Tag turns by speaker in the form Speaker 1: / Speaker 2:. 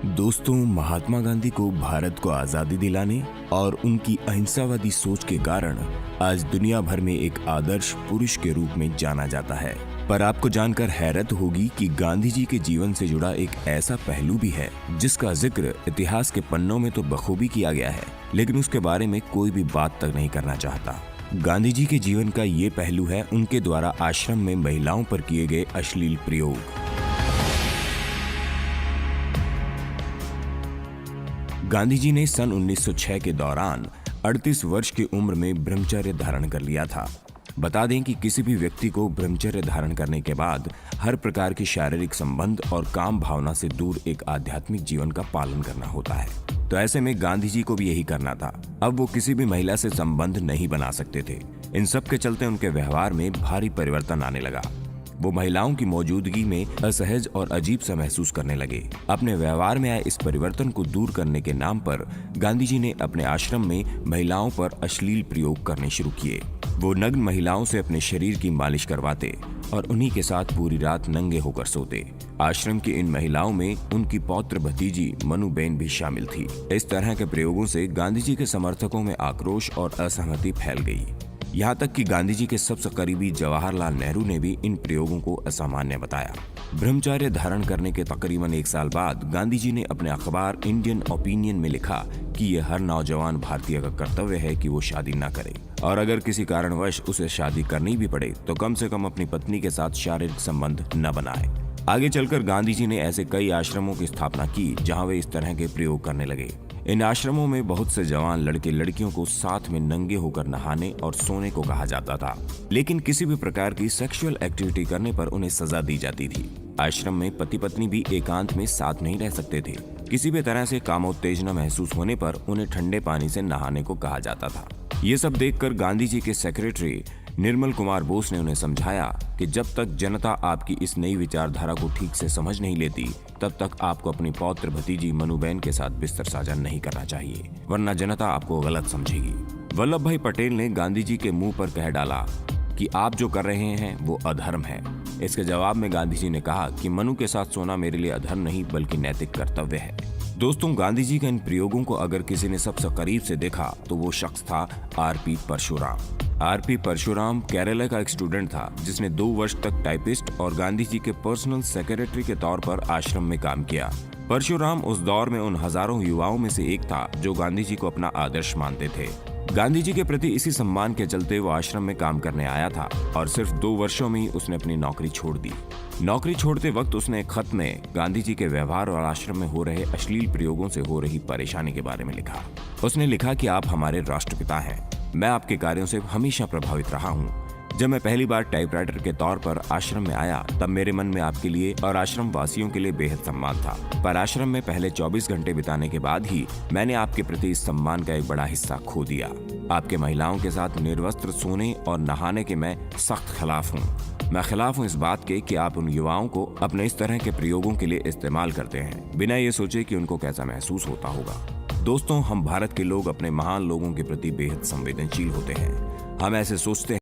Speaker 1: दोस्तों, महात्मा गांधी को भारत को आजादी दिलाने और उनकी अहिंसावादी सोच के कारण आज दुनिया भर में एक आदर्श पुरुष के रूप में जाना जाता है। पर आपको जानकर हैरत होगी कि गांधी जी के जीवन से जुड़ा एक ऐसा पहलू भी है जिसका जिक्र इतिहास के पन्नों में तो बखूबी किया गया है, लेकिन उसके बारे में कोई भी बात तक नहीं करना चाहता। गांधी जी के जीवन का ये पहलू है उनके द्वारा आश्रम में महिलाओं पर किए गए अश्लील प्रयोग। गांधी जी ने सन 1906 के दौरान 38 वर्ष की उम्र में ब्रह्मचर्य धारण कर लिया था। बता दें कि किसी भी व्यक्ति को ब्रह्मचर्य धारण करने के बाद हर प्रकार की शारीरिक संबंध और काम भावना से दूर एक आध्यात्मिक जीवन का पालन करना होता है। तो ऐसे में गांधी जी को भी यही करना था। अब वो किसी भी महिला से संबंध नहीं बना सकते थे। इन सब के चलते उनके व्यवहार में भारी परिवर्तन आने लगा। वो महिलाओं की मौजूदगी में असहज और अजीब सा महसूस करने लगे। अपने व्यवहार में आए इस परिवर्तन को दूर करने के नाम पर गांधी जी ने अपने आश्रम में महिलाओं पर अश्लील प्रयोग करने शुरू किए। वो नग्न महिलाओं से अपने शरीर की मालिश करवाते और उन्हीं के साथ पूरी रात नंगे होकर सोते। आश्रम की इन महिलाओं में उनकी पौत्र भतीजी मनुबेन भी शामिल थी। इस तरह के प्रयोगों से गांधी जी के समर्थकों में आक्रोश और असहमति फैल गई। यहाँ तक कि गांधी जी के सबसे करीबी जवाहरलाल नेहरू ने भी इन प्रयोगों को असामान्य बताया। ब्रह्मचर्य धारण करने के तकरीबन 1 साल बाद गांधी जी ने अपने अखबार इंडियन ओपिनियन में लिखा कि यह हर नौजवान भारतीय का कर्तव्य है कि वो शादी न करे, और अगर किसी कारणवश उसे शादी करनी भी पड़े तो कम से कम अपनी पत्नी के साथ शारीरिक संबंध न बनाए। आगे चलकर गांधी जी ने ऐसे कई आश्रमों की स्थापना की जहाँ वे इस तरह के प्रयोग करने लगे। इन आश्रमों में बहुत से जवान लड़के लड़कियों को साथ में नंगे होकर नहाने और सोने को कहा जाता था, लेकिन किसी भी प्रकार की सेक्सुअल एक्टिविटी करने पर उन्हें सजा दी जाती थी। आश्रम में पति पत्नी भी एकांत में साथ नहीं रह सकते थे। किसी भी तरह से कामोत्तेजना महसूस होने पर उन्हें ठंडे पानी से नहाने को कहा जाता था। ये सब देखकर गांधी जी के सेक्रेटरी निर्मल कुमार बोस ने उन्हें समझाया कि जब तक जनता आपकी इस नई विचारधारा को ठीक से समझ नहीं लेती, तब तक आपको अपनी पौत्र भतीजी मनुबेन के साथ बिस्तर साझा नहीं करना चाहिए, वरना जनता आपको गलत समझेगी। वल्लभ भाई पटेल ने गांधी जी के मुंह पर कह डाला कि आप जो कर रहे हैं वो अधर्म है। इसके जवाब में गांधी जी ने कहा कि मनु के साथ सोना मेरे लिए अधर्म नहीं बल्कि नैतिक कर्तव्य है। दोस्तों, गांधी जी के इन प्रयोगों को अगर किसी ने सबसे करीब से देखा तो वो शख्स था आर.पी. परशुराम। आर.पी. परशुराम केरला का एक स्टूडेंट था जिसने 2 वर्ष तक टाइपिस्ट और गांधी जी के पर्सनल सेक्रेटरी के तौर पर आश्रम में काम किया। परशुराम उस दौर में उन हजारों युवाओं में से एक था जो गांधी जी को अपना आदर्श मानते थे। गांधी जी के प्रति इसी सम्मान के चलते वो आश्रम में काम करने आया था और सिर्फ 2 वर्षों में ही उसने अपनी नौकरी छोड़ दी। नौकरी छोड़ते वक्त उसने एक खत में गांधी जी के व्यवहार और आश्रम में हो रहे अश्लील प्रयोगों से हो रही परेशानी के बारे में लिखा। उसने लिखा कि आप हमारे राष्ट्रपिता हैं। मैं आपके कार्यों से हमेशा प्रभावित रहा हूँ। जब मैं पहली बार टाइपराइटर के तौर पर आश्रम में आया तब मेरे मन में आपके लिए और आश्रम वासियों के लिए बेहद सम्मान था, पर आश्रम में पहले 24 घंटे बिताने के बाद ही मैंने आपके प्रति इस सम्मान का एक बड़ा हिस्सा खो दिया। आपके महिलाओं के साथ निर्वस्त्र सोने और नहाने के मैं सख्त खिलाफ हूँ। मैं खिलाफ हूँ इस बात के कि आप उन युवाओं को अपने इस तरह के प्रयोगों के लिए इस्तेमाल करते हैं बिना ये सोचे कि उनको कैसा महसूस होता होगा। दोस्तों, हम भारत के लोग अपने महान लोगों के प्रति बेहद संवेदनशील होते हैं। हम ऐसे सोचते हैं